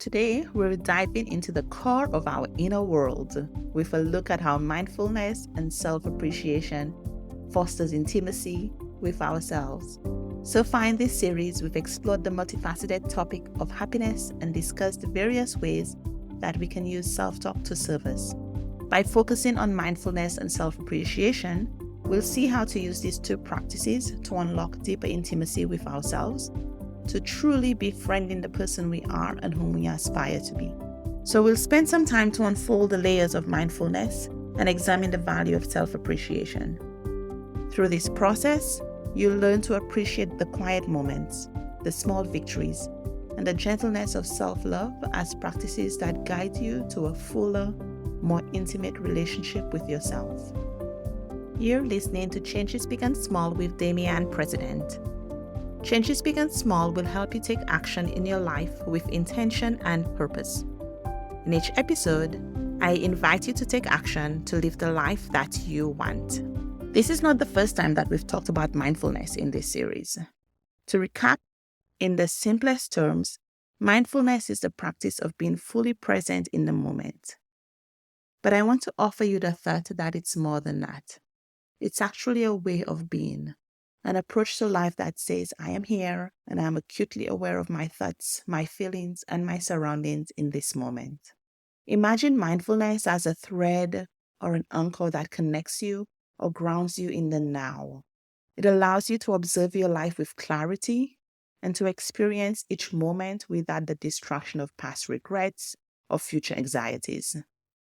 Today, we're diving into the core of our inner world with a look at how mindfulness and self appreciation fosters intimacy with ourselves. So far in this series, we've explored the multifaceted topic of happiness and discussed the various ways that we can use self-talk to serve us. By focusing on mindfulness and self-appreciation, we'll see how to use these two practices to unlock deeper intimacy with ourselves, to truly befriending the person we are and whom we aspire to be. So we'll spend some time to unfold the layers of mindfulness and examine the value of self-appreciation. Through this process, you'll learn to appreciate the quiet moments, the small victories, and the gentleness of self-love as practices that guide you to a fuller, more intimate relationship with yourself. You're listening to Changes Begin Small with Damian President. Changes Begin Small will help you take action in your life with intention and purpose. In each episode, I invite you to take action to live the life that you want. This is not the first time that we've talked about mindfulness in this series. To recap, in the simplest terms, mindfulness is the practice of being fully present in the moment. But I want to offer you the thought that it's more than that. It's actually a way of being, an approach to life that says, I am here and I'm acutely aware of my thoughts, my feelings, and my surroundings in this moment. Imagine mindfulness as a thread or an anchor that connects you or grounds you in the now. It allows you to observe your life with clarity and to experience each moment without the distraction of past regrets or future anxieties.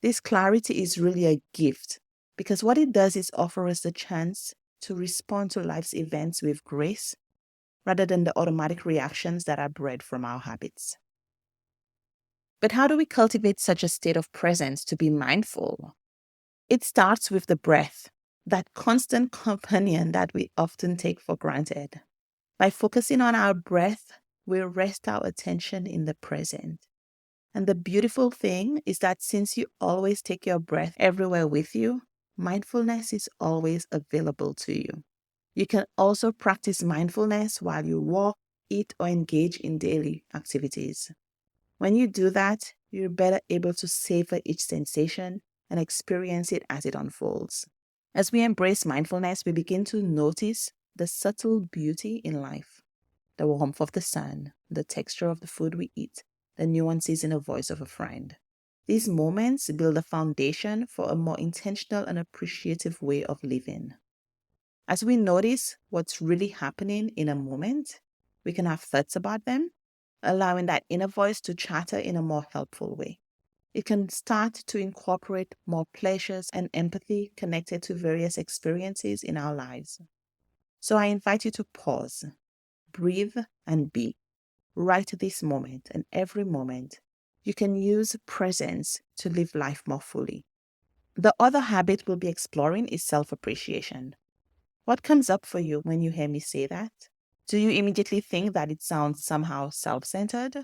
This clarity is really a gift because what it does is offer us the chance to respond to life's events with grace rather than the automatic reactions that are bred from our habits. But how do we cultivate such a state of presence to be mindful? It starts with the breath, that constant companion that we often take for granted. By focusing on our breath, we rest our attention in the present. And the beautiful thing is that since you always take your breath everywhere with you, mindfulness is always available to you. You can also practice mindfulness while you walk, eat, or engage in daily activities. When you do that, you're better able to savor each sensation and experience it as it unfolds. As we embrace mindfulness, we begin to notice the subtle beauty in life, the warmth of the sun, the texture of the food we eat, the nuances in the voice of a friend. These moments build a foundation for a more intentional and appreciative way of living. As we notice what's really happening in a moment, we can have thoughts about them, allowing that inner voice to chatter in a more helpful way. It can start to incorporate more pleasures and empathy connected to various experiences in our lives. So I invite you to pause, breathe, and be. Right this moment and every moment, you can use presence to live life more fully. The other habit we'll be exploring is self-appreciation. What comes up for you when you hear me say that? Do you immediately think that it sounds somehow self-centered?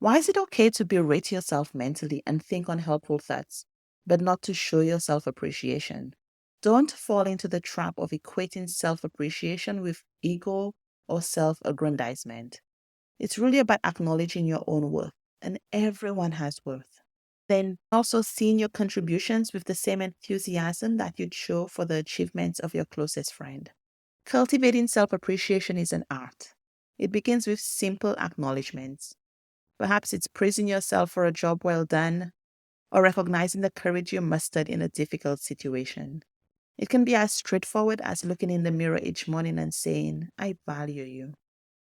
Why is it okay to berate yourself mentally and think unhelpful thoughts, but not to show your self-appreciation? Don't fall into the trap of equating self-appreciation with ego or self-aggrandizement. It's really about acknowledging your own worth, and everyone has worth. Then also seeing your contributions with the same enthusiasm that you'd show for the achievements of your closest friend. Cultivating self-appreciation is an art. It begins with simple acknowledgments. Perhaps it's praising yourself for a job well done, or recognizing the courage you mustered in a difficult situation. It can be as straightforward as looking in the mirror each morning and saying, I value you.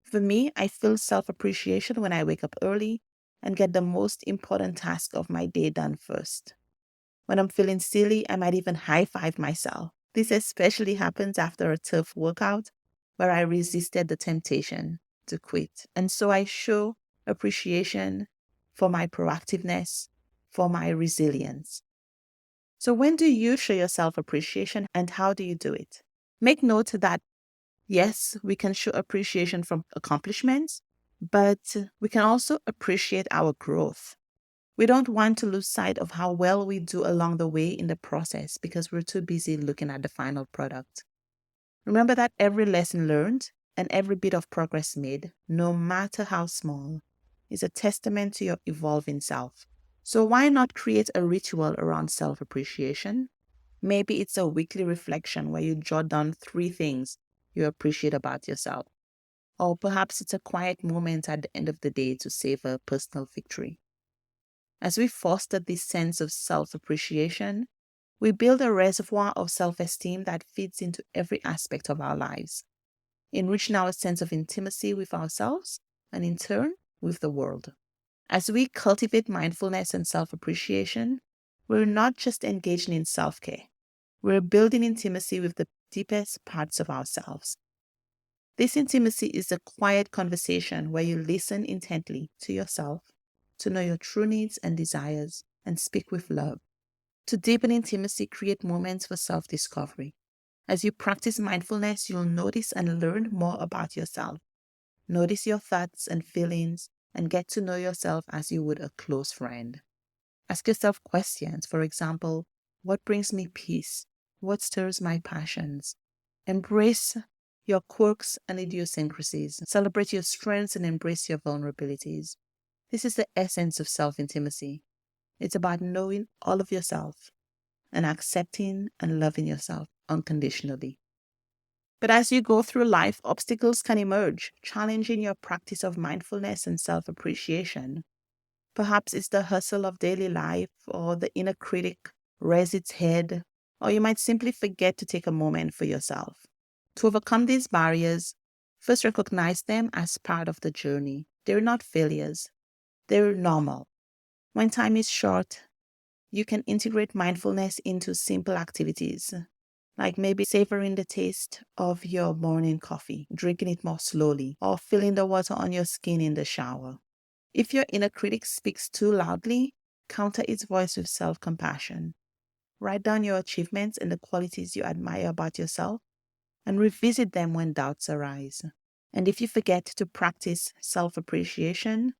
For me, I feel self-appreciation when I wake up early and get the most important task of my day done first. When I'm feeling silly, I might even high-five myself. This especially happens after a tough workout where I resisted the temptation to quit. And so I show appreciation for my proactiveness, for my resilience. So when do you show your self-appreciation and how do you do it? Make note that yes, we can show appreciation from accomplishments, but we can also appreciate our growth. We don't want to lose sight of how well we do along the way in the process because we're too busy looking at the final product. Remember that every lesson learned and every bit of progress made, no matter how small, is a testament to your evolving self. So why not create a ritual around self-appreciation? Maybe it's a weekly reflection where you jot down 3 things you appreciate about yourself. Or perhaps it's a quiet moment at the end of the day to savor a personal victory. As we foster this sense of self-appreciation, we build a reservoir of self-esteem that feeds into every aspect of our lives, enriching our sense of intimacy with ourselves and in turn with the world. As we cultivate mindfulness and self-appreciation, we're not just engaging in self-care, we're building intimacy with the deepest parts of ourselves. This intimacy is a quiet conversation where you listen intently to yourself, to know your true needs and desires, and speak with love. To deepen intimacy, create moments for self-discovery. As you practice mindfulness, you'll notice and learn more about yourself. Notice your thoughts and feelings, and get to know yourself as you would a close friend. Ask yourself questions. For example, what brings me peace? What stirs my passions? Embrace your quirks and idiosyncrasies. Celebrate your strengths and embrace your vulnerabilities. This is the essence of self-intimacy. It's about knowing all of yourself and accepting and loving yourself unconditionally. But as you go through life, obstacles can emerge, challenging your practice of mindfulness and self-appreciation. Perhaps it's the hustle of daily life, or the inner critic rears its head, or you might simply forget to take a moment for yourself. To overcome these barriers, first recognize them as part of the journey. They're not failures, they're normal. When time is short, you can integrate mindfulness into simple activities, like maybe savoring the taste of your morning coffee, drinking it more slowly, or feeling the water on your skin in the shower. If your inner critic speaks too loudly, counter its voice with self-compassion. Write down your achievements and the qualities you admire about yourself and revisit them when doubts arise. And if you forget to practice self-appreciation,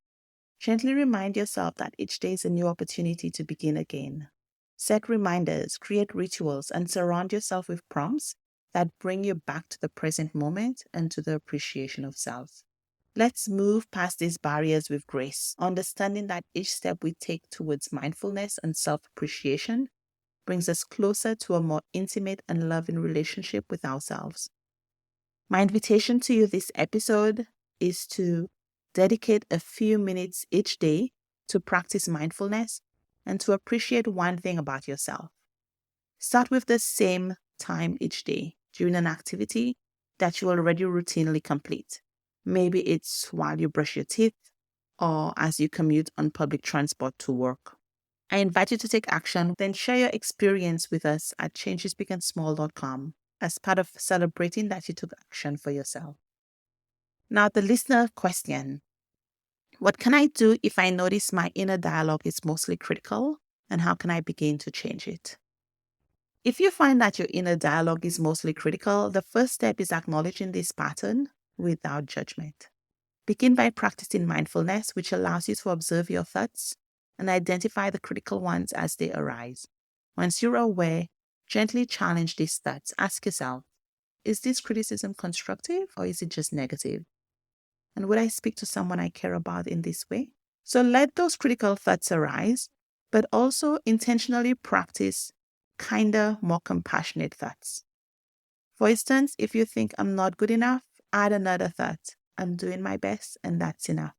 gently remind yourself that each day is a new opportunity to begin again. Set reminders, create rituals, and surround yourself with prompts that bring you back to the present moment and to the appreciation of self. Let's move past these barriers with grace, understanding that each step we take towards mindfulness and self-appreciation brings us closer to a more intimate and loving relationship with ourselves. My invitation to you this episode is to dedicate a few minutes each day to practice mindfulness and to appreciate one thing about yourself. Start with the same time each day during an activity that you already routinely complete. Maybe it's while you brush your teeth or as you commute on public transport to work. I invite you to take action, then share your experience with us at changesbigansmall.com as part of celebrating that you took action for yourself. Now, the listener question: what can I do if I notice my inner dialogue is mostly critical, and how can I begin to change it? If you find that your inner dialogue is mostly critical, the first step is acknowledging this pattern without judgment. Begin by practicing mindfulness, which allows you to observe your thoughts and identify the critical ones as they arise. Once you're aware, gently challenge these thoughts. Ask yourself, is this criticism constructive or is it just negative? And would I speak to someone I care about in this way? So let those critical thoughts arise, but also intentionally practice kinder, more compassionate thoughts. For instance, if you think I'm not good enough, add another thought. I'm doing my best and that's enough.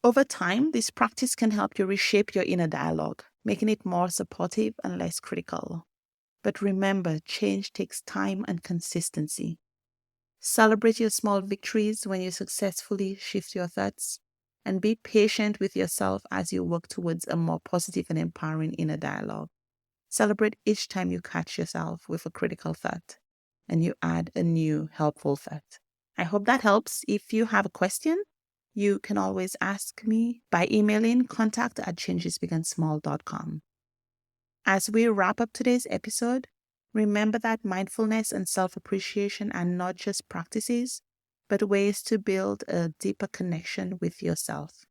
Over time, this practice can help you reshape your inner dialogue, making it more supportive and less critical. But remember, change takes time and consistency. Celebrate your small victories when you successfully shift your thoughts, and be patient with yourself as you work towards a more positive and empowering inner dialogue. Celebrate each time you catch yourself with a critical thought and you add a new helpful thought. I hope that helps. If you have a question, you can always ask me by emailing contact@changesbigansmall.com. As we wrap up today's episode, remember that mindfulness and self-appreciation are not just practices, but ways to build a deeper connection with yourself.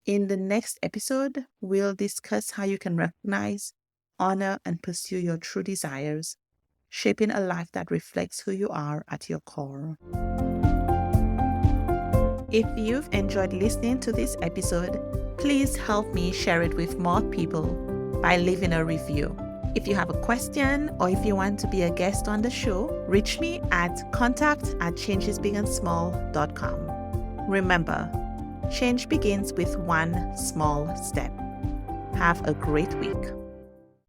In the next episode, we'll discuss how you can recognize, honor, and pursue your true desires, shaping a life that reflects who you are at your core. If you've enjoyed listening to this episode, please help me share it with more people by leaving a review. If you have a question or if you want to be a guest on the show, reach me at contact@changesbigandsmall.com. Remember, change begins with one small step. Have a great week.